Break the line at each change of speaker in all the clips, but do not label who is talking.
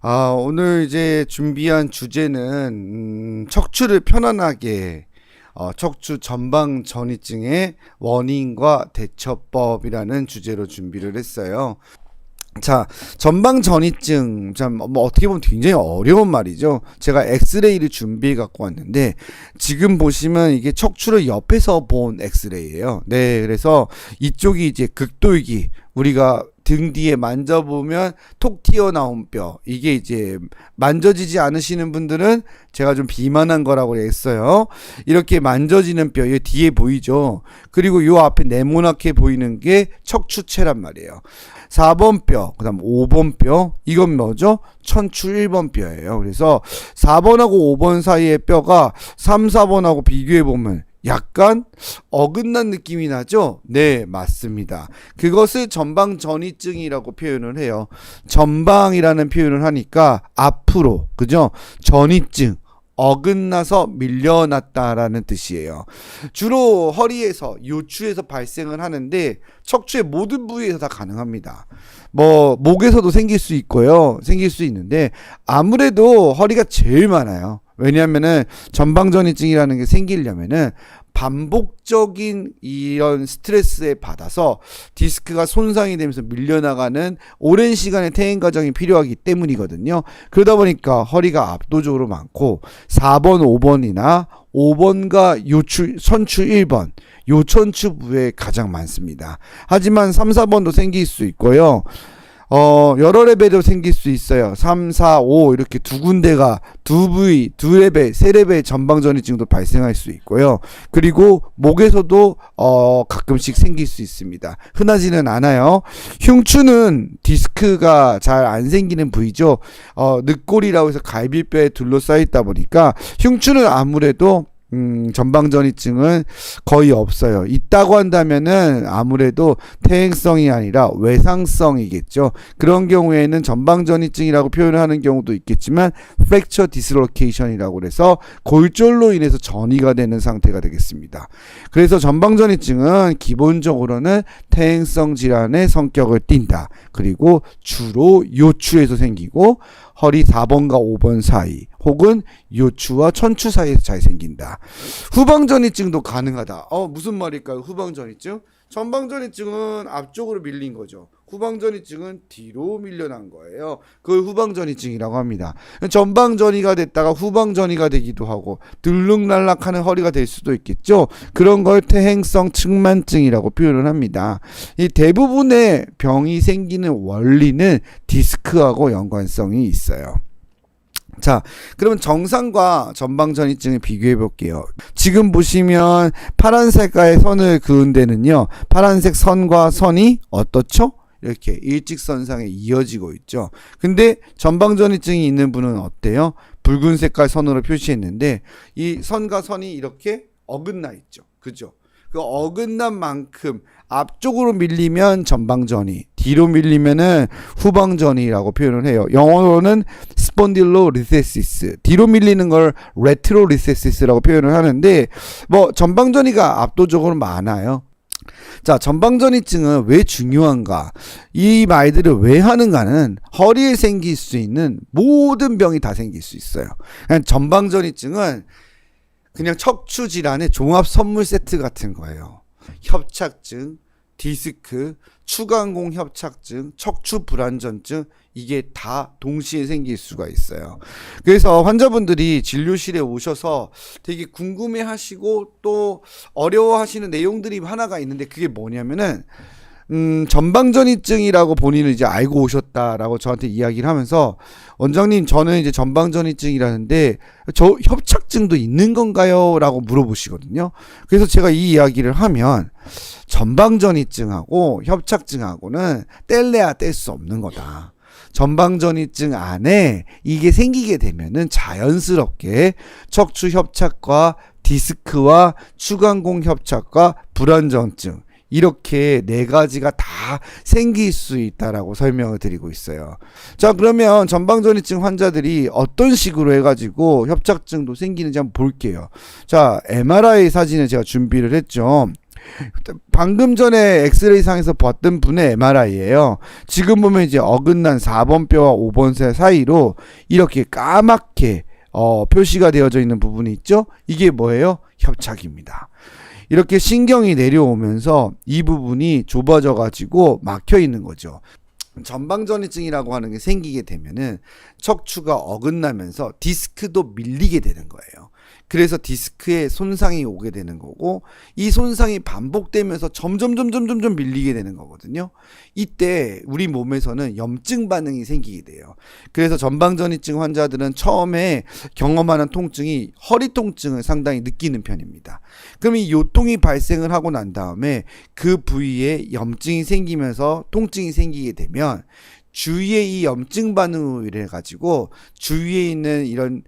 오늘 이제 준비한 주제는 척추를 편안하게 척추 전방 전이증의 원인과 대처법이라는 주제로 준비를 했어요. 자, 전방 전이증, 참, 어떻게 보면 굉장히 어려운 말이죠. 제가 엑스레이를 준비해 갖고 왔는데, 지금 보시면 이게 척추를 옆에서 본 엑스레이예요. 네, 그래서 이쪽이 이제 극돌기, 우리가 등 뒤에 만져보면 톡 튀어나온 뼈, 이게 이제 만져지지 않으시는 분들은 제가 좀 비만한 거라고 했어요. 이렇게 만져지는 뼈, 이 뒤에 보이죠. 그리고 요 앞에 네모나게 보이는 게 척추체란 말이에요. 4번 뼈, 그 다음 5번 뼈, 이건 뭐죠? 천추 1번 뼈예요. 그래서 4번하고 5번 사이의 뼈가 3, 4번하고 비교해보면 약간 어긋난 느낌이 나죠? 네, 맞습니다. 그것을 전방 전이증이라고 표현을 해요. 전방이라는 표현을 하니까 앞으로, 그죠? 전이증, 어긋나서 밀려났다라는 뜻이에요. 주로 허리에서, 요추에서 발생을 하는데 척추의 모든 부위에서 다 가능합니다. 목에서도 생길 수 있고요. 생길 수 있는데 아무래도 허리가 제일 많아요. 왜냐하면은 전방전이증이라는 게 생기려면은 반복적인 이런 스트레스에 받아서 디스크가 손상이 되면서 밀려나가는 오랜 시간의 퇴행 과정이 필요하기 때문이거든요. 그러다 보니까 허리가 압도적으로 많고 4번, 5번이나 5번과 선추 1번, 요천추 부에 가장 많습니다. 하지만 3, 4번도 생길 수 있고요. 여러 레벨도 생길 수 있어요. 3, 4, 5 이렇게 두 군데가 두 부위, 두 레벨, 세 레벨 전방전이증도 발생할 수 있고요. 그리고 목에서도 가끔씩 생길 수 있습니다. 흔하지는 않아요. 흉추는 디스크가 잘 안 생기는 부위죠. 늑골이라고 해서 갈비뼈에 둘러싸여 있다 보니까 흉추는 아무래도 전방전이증은 거의 없어요. 있다고 한다면은 아무래도 퇴행성이 아니라 외상성이겠죠. 그런 경우에는 전방전이증이라고 표현을 하는 경우도 있겠지만 프랙처 디스로케이션이라고 그래서 골절로 인해서 전이가 되는 상태가 되겠습니다. 그래서 전방전이증은 기본적으로는 퇴행성 질환의 성격을 띈다. 그리고 주로 요추에서 생기고 허리 4번과 5번 사이 혹은 요추와 천추 사이에서 잘 생긴다. 후방전이증도 가능하다. 무슨 말일까요? 후방전이증? 전방전이증은 앞쪽으로 밀린 거죠. 후방전이증은 뒤로 밀려난 거예요. 그걸 후방전이증이라고 합니다. 전방전이가 됐다가 후방전이가 되기도 하고 들락날락하는 허리가 될 수도 있겠죠. 그런 걸 퇴행성 측만증이라고 표현을 합니다. 이 대부분의 병이 생기는 원리는 디스크하고 연관성이 있어요. 자, 그러면 정상과 전방전이증을 비교해 볼게요. 지금 보시면 파란 색깔의 선을 그은 데는요, 파란색 선과 선이 어떻죠? 이렇게 일직선상에 이어지고 있죠. 근데 전방전이증이 있는 분은 어때요? 붉은 색깔 선으로 표시했는데 이 선과 선이 이렇게 어긋나 있죠. 그죠? 그 어긋난 만큼 앞쪽으로 밀리면 전방전이, 뒤로 밀리면은 후방전이라고 표현을 해요. 영어로는 스폰딜로리세시스, 뒤로 밀리는 걸 레트로리세시스라고 표현을 하는데 전방전이가 압도적으로 많아요. 자, 전방전이증은 왜 중요한가? 이 말들을 왜 하는가는 허리에 생길 수 있는 모든 병이 다 생길 수 있어요. 전방전이증은 그냥 척추 질환의 종합 선물 세트 같은 거예요. 협착증, 디스크, 추간공 협착증, 척추 불안전증, 이게 다 동시에 생길 수가 있어요. 그래서 환자분들이 진료실에 오셔서 되게 궁금해 하시고 또 어려워 하시는 내용들이 하나가 있는데 그게 뭐냐면은 전방전이증이라고 본인은 이제 알고 오셨다라고 저한테 이야기를 하면서, 원장님, 저는 이제 전방전이증이라는데 저 협착증도 있는 건가요? 라고 물어보시거든요. 그래서 제가 이 이야기를 하면 전방전이증하고 협착증하고는 뗄래야 뗄 수 없는 거다. 전방전이증 안에 이게 생기게 되면은 자연스럽게 척추 협착과 디스크와 추간공 협착과 불안전증, 이렇게 네 가지가 다 생길 수 있다라고 설명을 드리고 있어요. 자, 그러면 전방전이증 환자들이 어떤 식으로 해가지고 협착증도 생기는지 한번 볼게요. 자, MRI 사진을 제가 준비를 했죠. 방금 전에 엑스레이 상에서 봤던 분의 MRI예요. 지금 보면 이제 어긋난 4번 뼈와 5번 뼈 사이로 이렇게 까맣게 표시가 되어져 있는 부분이 있죠. 이게 뭐예요? 협착입니다. 이렇게 신경이 내려오면서 이 부분이 좁아져 가지고 막혀 있는 거죠. 전방전이증이라고 하는 게 생기게 되면은 척추가 어긋나면서 디스크도 밀리게 되는 거예요. 그래서 디스크에 손상이 오게 되는 거고, 이 손상이 반복되면서 점점 밀리게 되는 거거든요. 이때 우리 몸에서는 염증 반응이 생기게 돼요. 그래서 전방전이증 환자들은 처음에 경험하는 통증이 허리 통증을 상당히 느끼는 편입니다. 그럼 이 요통이 발생을 하고 난 다음에 그 부위에 염증이 생기면서 통증이 생기게 되면 주위에 이 염증 반응으로 인해 가지고 주위에 있는 이런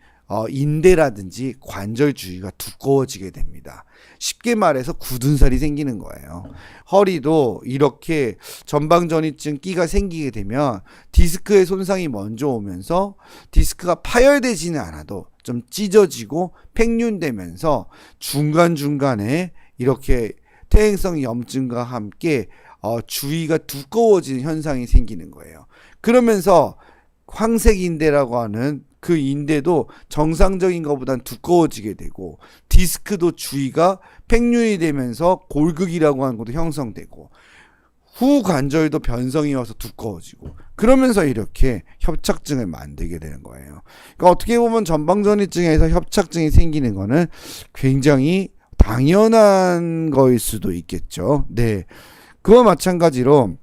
인대라든지 관절 주위가 두꺼워지게 됩니다. 쉽게 말해서 굳은 살이 생기는 거예요. 허리도 이렇게 전방전이증 끼가 생기게 되면 디스크의 손상이 먼저 오면서 디스크가 파열되지는 않아도 좀 찢어지고 팽윤되면서 중간중간에 이렇게 퇴행성 염증과 함께 주위가 두꺼워지는 현상이 생기는 거예요. 그러면서 황색인대라고 하는 그 인대도 정상적인 것보단 두꺼워지게 되고, 디스크도 주위가 팽윤이 되면서 골극이라고 하는 것도 형성되고, 후관절도 변성이 와서 두꺼워지고, 그러면서 이렇게 협착증을 만들게 되는 거예요. 그러니까 어떻게 보면 전방전이증에서 협착증이 생기는 거는 굉장히 당연한 거일 수도 있겠죠. 네. 그와 마찬가지로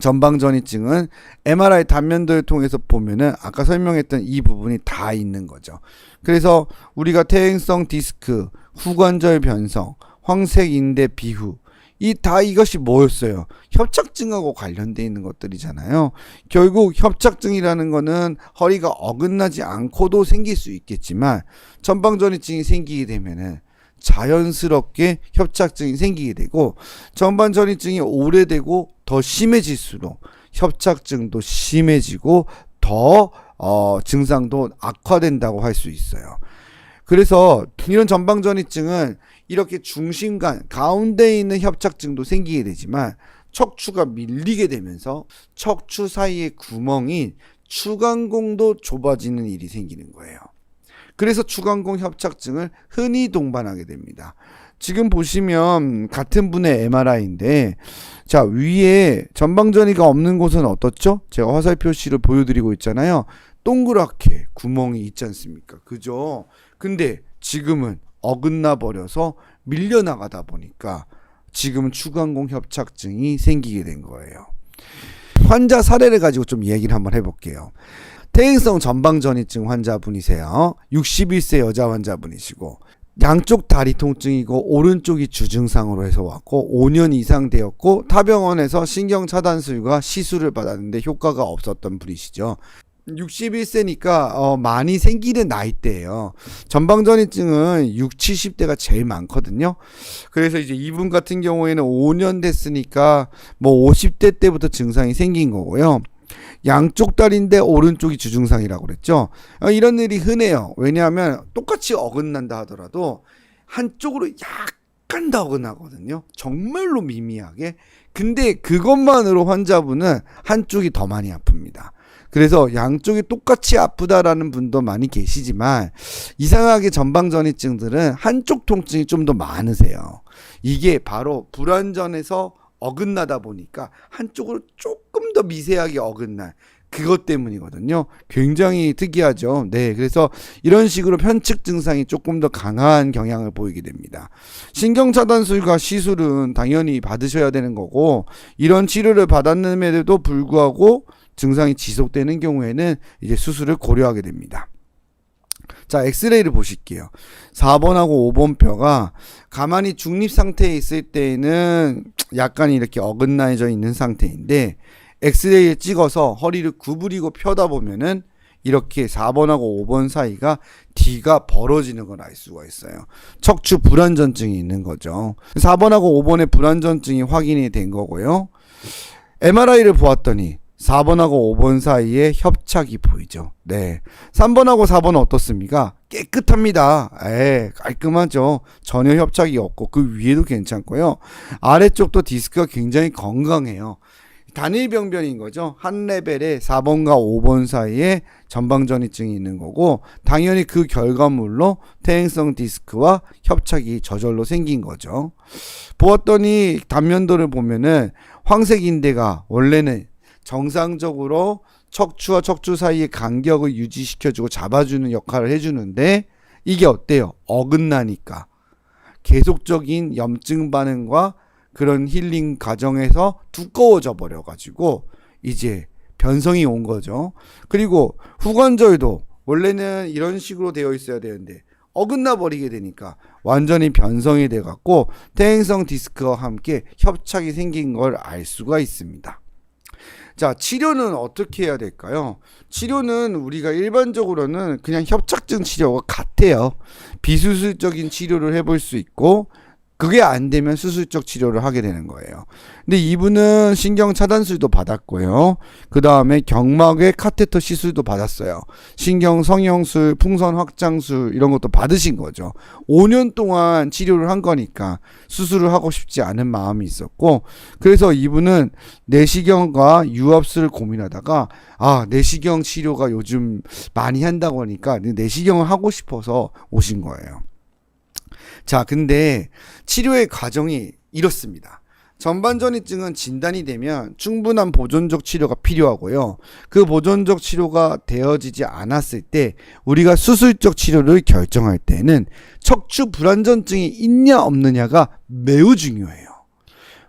전방전이증은 MRI 단면도를 통해서 보면은 아까 설명했던 이 부분이 다 있는 거죠. 그래서 우리가 퇴행성 디스크, 후관절 변성, 황색인대 비후, 이것이 뭐였어요? 협착증하고 관련되어 있는 것들이잖아요. 결국 협착증이라는 거는 허리가 어긋나지 않고도 생길 수 있겠지만, 전방전이증이 생기게 되면은 자연스럽게 협착증이 생기게 되고, 전방전이증이 오래되고 더 심해질수록 협착증도 심해지고 더 증상도 악화된다고 할 수 있어요. 그래서 이런 전방전이증은 이렇게 중심간 가운데에 있는 협착증도 생기게 되지만, 척추가 밀리게 되면서 척추 사이의 구멍인 추간공도 좁아지는 일이 생기는 거예요. 그래서 추간공 협착증을 흔히 동반하게 됩니다. 지금 보시면 같은 분의 MRI인데, 자, 위에 전방전이가 없는 곳은 어떻죠? 제가 화살 표시를 보여드리고 있잖아요. 동그랗게 구멍이 있지 않습니까? 그죠? 근데 지금은 어긋나 버려서 밀려나가다 보니까 지금은 추간공 협착증이 생기게 된 거예요. 환자 사례를 가지고 좀 얘기를 한번 해볼게요. 퇴행성 전방전이증 환자분이세요. 61세 여자 환자분이시고, 양쪽 다리 통증이고 오른쪽이 주증상으로 해서 왔고 5년 이상 되었고, 타병원에서 신경차단술과 시술을 받았는데 효과가 없었던 분이시죠. 61세니까 많이 생기는 나이대예요. 전방전이증은 60, 70대가 제일 많거든요. 그래서 이제 이분 같은 경우에는 5년 됐으니까 뭐 50대 때부터 증상이 생긴 거고요. 양쪽 다리인데 오른쪽이 주증상이라고 그랬죠. 이런 일이 흔해요. 왜냐하면 똑같이 어긋난다 하더라도 한쪽으로 약간 더 어긋나거든요. 정말로 미미하게. 근데 그것만으로 환자분은 한쪽이 더 많이 아픕니다. 그래서 양쪽이 똑같이 아프다라는 분도 많이 계시지만, 이상하게 전방전이증들은 한쪽 통증이 좀 더 많으세요. 이게 바로 불완전해서 어긋나다 보니까 한쪽으로 조금 더 미세하게 어긋날 그것 때문이거든요. 굉장히 특이하죠. 네, 그래서 이런 식으로 편측 증상이 조금 더 강한 경향을 보이게 됩니다. 신경차단술과 시술은 당연히 받으셔야 되는 거고, 이런 치료를 받았음에도 불구하고 증상이 지속되는 경우에는 이제 수술을 고려하게 됩니다. 자, 엑스레이를 보실게요. 4번하고 5번 뼈가 가만히 중립 상태에 있을 때에는 약간 이렇게 어긋나져 있는 상태인데, 엑스레이를 찍어서 허리를 구부리고 펴다 보면은 이렇게 4번하고 5번 사이가 D가 벌어지는 걸 알 수가 있어요. 척추 불안전증이 있는 거죠. 4번하고 5번의 불안전증이 확인이 된 거고요. MRI를 보았더니 4번하고 5번 사이에 협착이 보이죠. 네. 3번하고 4번은 어떻습니까? 깨끗합니다. 깔끔하죠. 전혀 협착이 없고 그 위에도 괜찮고요. 아래쪽도 디스크가 굉장히 건강해요. 단일 병변인 거죠. 한 레벨에 4번과 5번 사이에 전방전이증이 있는 거고, 당연히 그 결과물로 퇴행성 디스크와 협착이 저절로 생긴 거죠. 보았더니 단면도를 보면은 황색 인대가 원래는 정상적으로 척추와 척추 사이의 간격을 유지시켜주고 잡아주는 역할을 해주는데, 이게 어때요? 어긋나니까 계속적인 염증 반응과 그런 힐링 과정에서 두꺼워져 버려가지고 이제 변성이 온 거죠. 그리고 후관절도 원래는 이런 식으로 되어 있어야 되는데 어긋나 버리게 되니까 완전히 변성이 돼 갖고 퇴행성 디스크와 함께 협착이 생긴 걸 알 수가 있습니다. 자, 치료는 어떻게 해야 될까요? 치료는 우리가 일반적으로는 그냥 협착증 치료가 같아요. 비수술적인 치료를 해볼 수 있고, 그게 안 되면 수술적 치료를 하게 되는 거예요. 근데 이분은 신경 차단술도 받았고요. 그 다음에 경막의 카테터 시술도 받았어요. 신경 성형술, 풍선 확장술 이런 것도 받으신 거죠. 5년 동안 치료를 한 거니까 수술을 하고 싶지 않은 마음이 있었고, 그래서 이분은 내시경과 유압술을 고민하다가 내시경 치료가 요즘 많이 한다고 하니까 내시경을 하고 싶어서 오신 거예요. 자, 근데 치료의 과정이 이렇습니다. 전반전이증은 진단이 되면 충분한 보존적 치료가 필요하고요. 그 보존적 치료가 되어지지 않았을 때 우리가 수술적 치료를 결정할 때는 척추 불안전증이 있냐 없느냐가 매우 중요해요.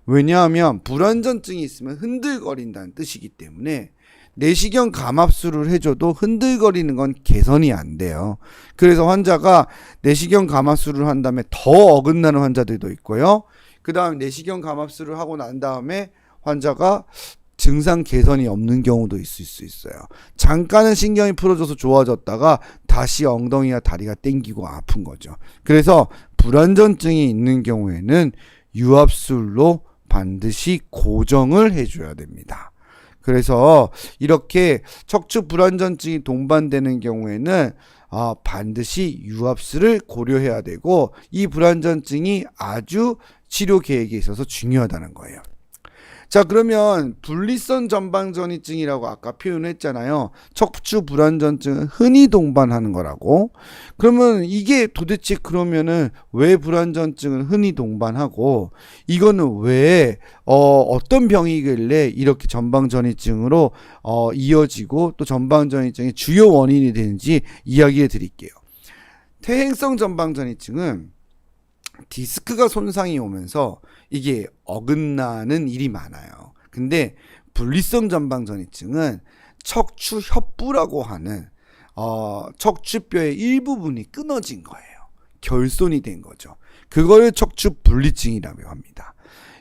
왜냐하면 불안전증이 있으면 흔들거린다는 뜻이기 때문에 내시경 감압술을 해줘도 흔들거리는 건 개선이 안 돼요. 그래서 환자가 내시경 감압술을 한 다음에 더 어긋나는 환자들도 있고요. 그 다음에 내시경 감압술을 하고 난 다음에 환자가 증상 개선이 없는 경우도 있을 수 있어요. 잠깐은 신경이 풀어져서 좋아졌다가 다시 엉덩이와 다리가 땡기고 아픈 거죠. 그래서 불안전증이 있는 경우에는 유압술로 반드시 고정을 해줘야 됩니다. 그래서 이렇게 척추 불안전증이 동반되는 경우에는 반드시 유압술을 고려해야 되고, 이 불안전증이 아주 치료 계획에 있어서 중요하다는 거예요. 자, 그러면 분리성 전방전이증이라고 아까 표현했잖아요. 척추 불안전증은 흔히 동반하는 거라고. 그러면 이게 도대체 그러면은 왜 불안전증을 흔히 동반하고, 이거는 왜 어떤 병이길래 이렇게 전방전이증으로 이어지고 또 전방전이증의 주요 원인이 되는지 이야기해 드릴게요. 퇴행성 전방전이증은 디스크가 손상이 오면서 이게 어긋나는 일이 많아요. 근데 분리성 전방전이증은 척추 협부라고 하는 척추뼈의 일부분이 끊어진 거예요. 결손이 된 거죠. 그걸 척추 분리증이라고 합니다.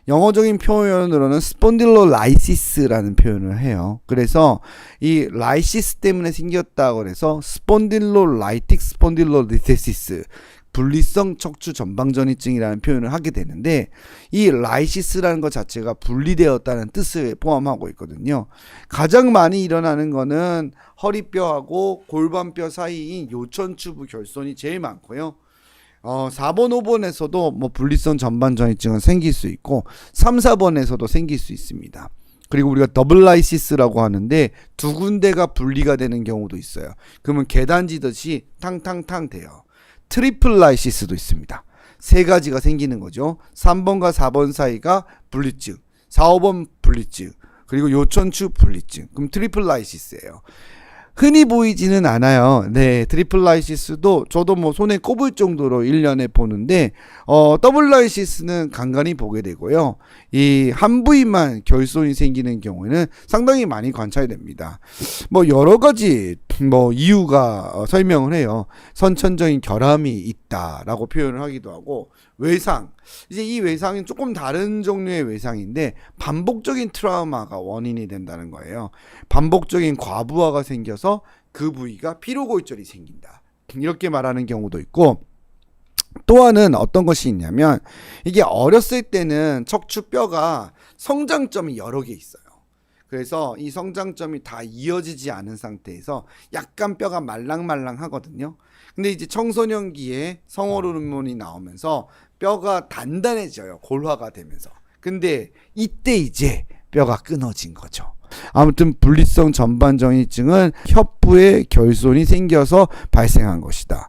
영어적인 표현으로는 스폰딜로라이시스라는 표현을 해요. 그래서 이 라이시스 때문에 생겼다고 해서 스폰딜로라이틱 스폰딜로리테시스, 분리성 척추 전방전이증이라는 표현을 하게 되는데, 이 라이시스라는 것 자체가 분리되었다는 뜻을 포함하고 있거든요. 가장 많이 일어나는 거는 허리뼈하고 골반뼈 사이인 요천추부 결손이 제일 많고요. 4번, 5번에서도 뭐 분리성 전방전이증은 생길 수 있고 3, 4번에서도 생길 수 있습니다. 그리고 우리가 더블 라이시스라고 하는데 두 군데가 분리가 되는 경우도 있어요. 그러면 계단 지듯이 탕탕탕 돼요. 트리플 라이시스도 있습니다. 세 가지가 생기는 거죠. 3번과 4번 사이가 분리증, 4, 5번 분리증, 그리고 요천추 분리증. 그럼 트리플 라이시스예요. 흔히 보이지는 않아요. 네, 트리플 라이시스도 저도 뭐 손에 꼽을 정도로 1년에 보는데, 더블 라이시스는 간간히 보게 되고요. 이 한 부위만 결손이 생기는 경우에는 상당히 많이 관찰됩니다. 뭐 여러 가지 이유가 설명을 해요. 선천적인 결함이 있다라고 표현을 하기도 하고, 외상, 이제 이 외상은 조금 다른 종류의 외상인데 반복적인 트라우마가 원인이 된다는 거예요. 반복적인 과부하가 생겨서 그 부위가 피로골절이 생긴다, 이렇게 말하는 경우도 있고, 또 하나는 어떤 것이 있냐면, 이게 어렸을 때는 척추뼈가 성장점이 여러 개 있어요. 그래서 이 성장점이 다 이어지지 않은 상태에서 약간 뼈가 말랑말랑 하거든요. 근데 이제 청소년기에 성월 호르몬이 나오면서 뼈가 단단해져요. 골화가 되면서. 근데 이때 이제 뼈가 끊어진 거죠. 아무튼 분리성 전반전이증은 협부에 결손이 생겨서 발생한 것이다.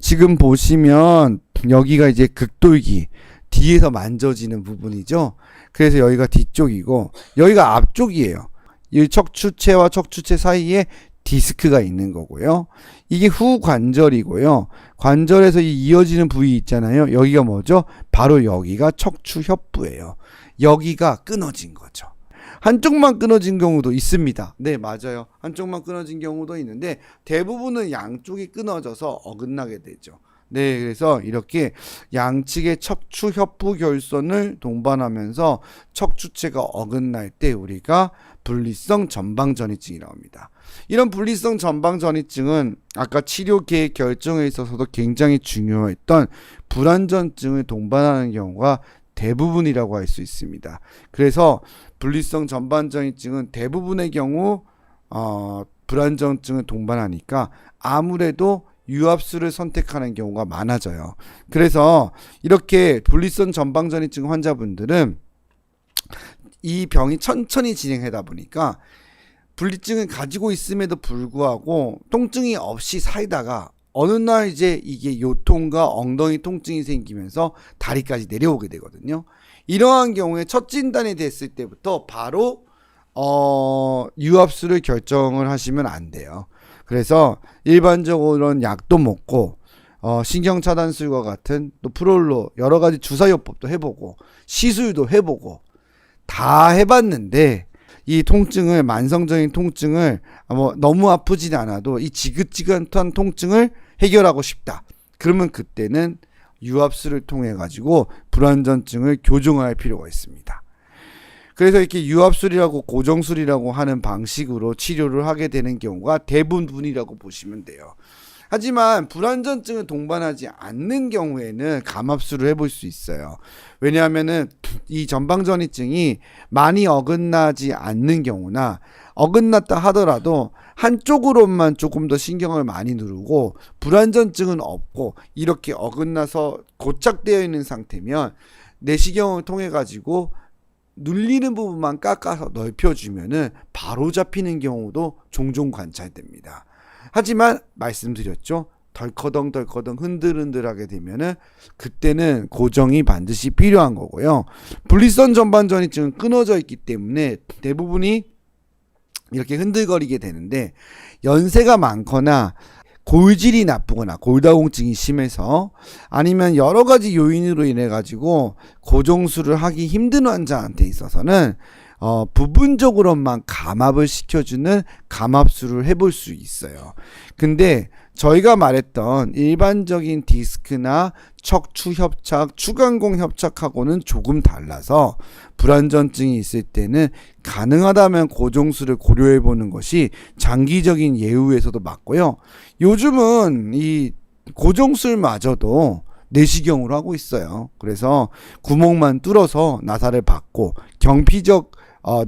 지금 보시면 여기가 이제 극돌기 뒤에서 만져지는 부분이죠. 그래서 여기가 뒤쪽이고 여기가 앞쪽이에요. 이 척추체와 척추체 사이에 디스크가 있는 거고요. 이게 후관절이고요. 관절에서 이어지는 부위 있잖아요. 여기가 뭐죠? 바로 여기가 척추협부예요. 여기가 끊어진 거죠. 한쪽만 끊어진 경우도 있습니다. 네, 맞아요. 한쪽만 끊어진 경우도 있는데 대부분은 양쪽이 끊어져서 어긋나게 되죠. 네, 그래서 이렇게 양측의 척추협부 결손을 동반하면서 척추체가 어긋날 때 우리가 분리성 전방전이증이라고 합니다. 이런 분리성 전방전이증은 아까 치료 계획 결정에 있어서도 굉장히 중요했던 불안전증을 동반하는 경우가 대부분이라고 할 수 있습니다. 그래서 분리성 전반전이증은 대부분의 경우 불안전증을 동반하니까 아무래도 유압수를 선택하는 경우가 많아져요. 그래서 이렇게 분리성 전방전이증 환자분들은 이 병이 천천히 진행하다 보니까 분리증을 가지고 있음에도 불구하고 통증이 없이 살다가 어느 날 이제 이게 요통과 엉덩이 통증이 생기면서 다리까지 내려오게 되거든요. 이러한 경우에 첫 진단이 됐을 때부터 바로 유압수를 결정을 하시면 안 돼요. 그래서 일반적으로는 약도 먹고 신경차단술과 같은 또 프롤로 여러 가지 주사요법도 해보고 시술도 해보고 다 해봤는데 이 통증을 만성적인 통증을 너무 아프진 않아도 이 지긋지긋한 통증을 해결하고 싶다. 그러면 그때는 유압수를 통해 가지고 불안전증을 교정할 필요가 있습니다. 그래서 이렇게 유압술이라고 고정술이라고 하는 방식으로 치료를 하게 되는 경우가 대부분이라고 보시면 돼요. 하지만 불안전증을 동반하지 않는 경우에는 감압술을 해볼 수 있어요. 왜냐하면은 이 전방전이증이 많이 어긋나지 않는 경우나 어긋났다 하더라도 한쪽으로만 조금 더 신경을 많이 누르고 불안전증은 없고 이렇게 어긋나서 고착되어 있는 상태면 내시경을 통해 가지고 눌리는 부분만 깎아서 넓혀주면은 바로 잡히는 경우도 종종 관찰됩니다. 하지만 말씀드렸죠. 덜커덩 흔들흔들하게 되면은 그때는 고정이 반드시 필요한 거고요. 분리성 전반전이증은 끊어져 있기 때문에 대부분이 이렇게 흔들거리게 되는데 연세가 많거나 골질이 나쁘거나 골다공증이 심해서 아니면 여러 가지 요인으로 인해 가지고 고정술을 하기 힘든 환자한테 있어서는 부분적으로만 감압을 시켜주는 감압술을 해볼 수 있어요. 근데 저희가 말했던 일반적인 디스크나 척추 협착, 추간공 협착하고는 조금 달라서 불안전증이 있을 때는 가능하다면 고정술을 고려해 보는 것이 장기적인 예후에서도 맞고요. 요즘은 이 고정술마저도 내시경으로 하고 있어요. 그래서 구멍만 뚫어서 나사를 받고 경피적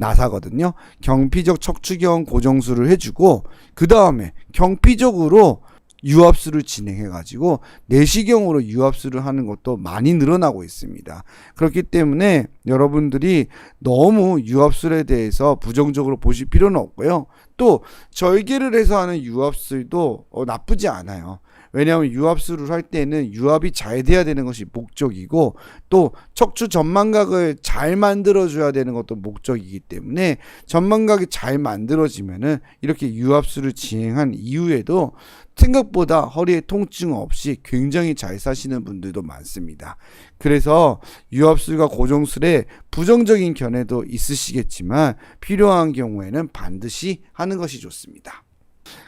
나사거든요. 경피적 척추경 고정술을 해주고 그 다음에 경피적으로 유압수를 진행해가지고 내시경으로 유압수를 하는 것도 많이 늘어나고 있습니다. 그렇기 때문에 여러분들이 너무 유압술에 대해서 부정적으로 보실 필요는 없고요. 또 절개를 해서 하는 유압술도 나쁘지 않아요. 왜냐하면 유압술을 할 때는 유압이 잘 돼야 되는 것이 목적이고 또 척추 전망각을 잘 만들어줘야 되는 것도 목적이기 때문에 전망각이 잘 만들어지면은 이렇게 유압술을 진행한 이후에도 생각보다 허리에 통증 없이 굉장히 잘 사시는 분들도 많습니다. 그래서 유압술과 고정술에 부정적인 견해도 있으시겠지만 필요한 경우에는 반드시 하는 것이 좋습니다.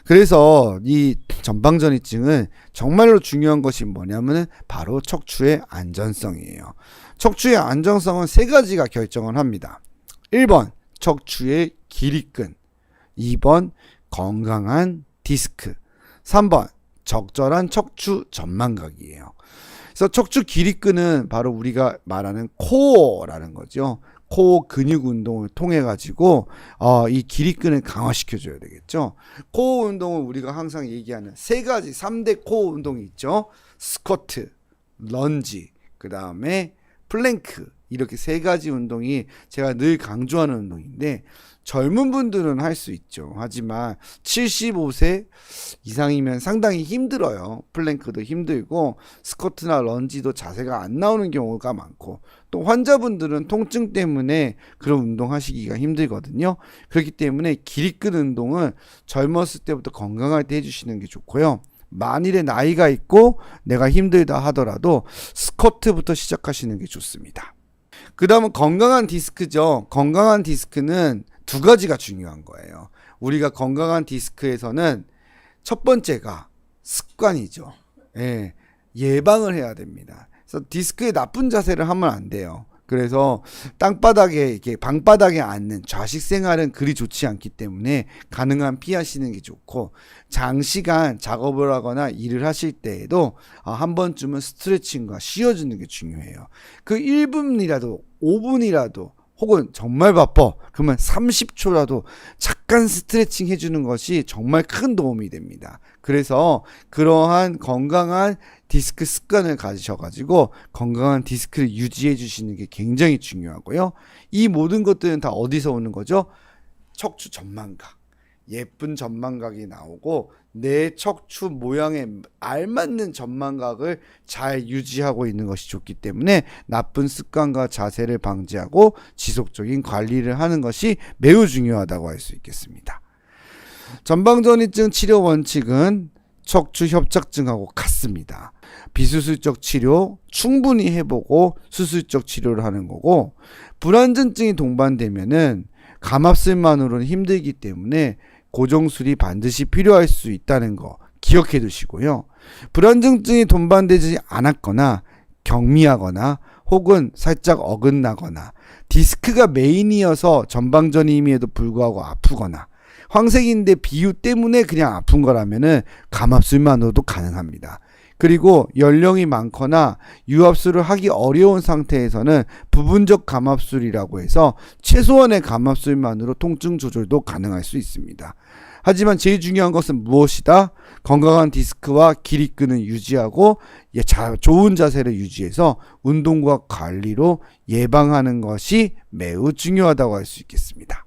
그래서 이 전방전이증은 정말로 중요한 것이 뭐냐면 바로 척추의 안전성이에요. 척추의 안전성은 세 가지가 결정을 합니다. 1번 척추의 기립근, 2번 건강한 디스크, 3번 적절한 척추 전망각이에요. 그래서 척추 기립근은 바로 우리가 말하는 코어라는 거죠. 코어 근육 운동을 통해 가지고 이 기립근을 강화시켜 줘야 되겠죠. 코어 운동은 우리가 항상 얘기하는 3가지 3대 코어 운동이 있죠. 스쿼트, 런지, 그다음에 플랭크, 이렇게 3가지 운동이 제가 늘 강조하는 운동인데 젊은 분들은 할 수 있죠. 하지만 75세 이상이면 상당히 힘들어요. 플랭크도 힘들고 스쿼트나 런지도 자세가 안 나오는 경우가 많고, 또 환자분들은 통증 때문에 그런 운동 하시기가 힘들거든요. 그렇기 때문에 기립근 운동은 젊었을 때부터 건강할 때 해주시는 게 좋고요. 만일에 나이가 있고 내가 힘들다 하더라도 스쿼트부터 시작하시는 게 좋습니다. 그 다음은 건강한 디스크죠. 건강한 디스크는 2가지가 중요한 거예요. 우리가 건강한 디스크에서는 첫 번째가 습관이죠. 예, 예방을 해야 됩니다. 그래서 디스크에 나쁜 자세를 하면 안 돼요. 그래서 땅바닥에, 이렇게 방바닥에 앉는 좌식 생활은 그리 좋지 않기 때문에 가능한 피하시는 게 좋고, 장시간 작업을 하거나 일을 하실 때에도 한 번쯤은 스트레칭과 쉬어주는 게 중요해요. 그 1분이라도 5분이라도, 혹은 정말 바빠 그러면 30초라도 잠깐 스트레칭 해주는 것이 정말 큰 도움이 됩니다. 그래서 그러한 건강한 디스크 습관을 가지셔가지고 건강한 디스크를 유지해 주시는 게 굉장히 중요하고요. 이 모든 것들은 다 어디서 오는 거죠? 척추 전망각, 예쁜 전망각이 나오고 내 척추 모양에 알맞는 전망각을 잘 유지하고 있는 것이 좋기 때문에 나쁜 습관과 자세를 방지하고 지속적인 관리를 하는 것이 매우 중요하다고 할 수 있겠습니다. 전방전이증 치료 원칙은 척추 협착증하고 같습니다. 비수술적 치료 충분히 해보고 수술적 치료를 하는 거고, 불안전증이 동반되면은 감압술만으로는 힘들기 때문에 고정술이 반드시 필요할 수 있다는 거 기억해 두시고요. 불안정증이 동반되지 않았거나 경미하거나 혹은 살짝 어긋나거나 디스크가 메인이어서 전방전임에도 불구하고 아프거나 황색인대 비유 때문에 그냥 아픈 거라면은 감압술만으로도 가능합니다. 그리고 연령이 많거나 유압술을 하기 어려운 상태에서는 부분적 감압술이라고 해서 최소한의 감압술만으로 통증 조절도 가능할 수 있습니다. 하지만 제일 중요한 것은 무엇이다? 건강한 디스크와 기립근을 유지하고 좋은 자세를 유지해서 운동과 관리로 예방하는 것이 매우 중요하다고 할 수 있겠습니다.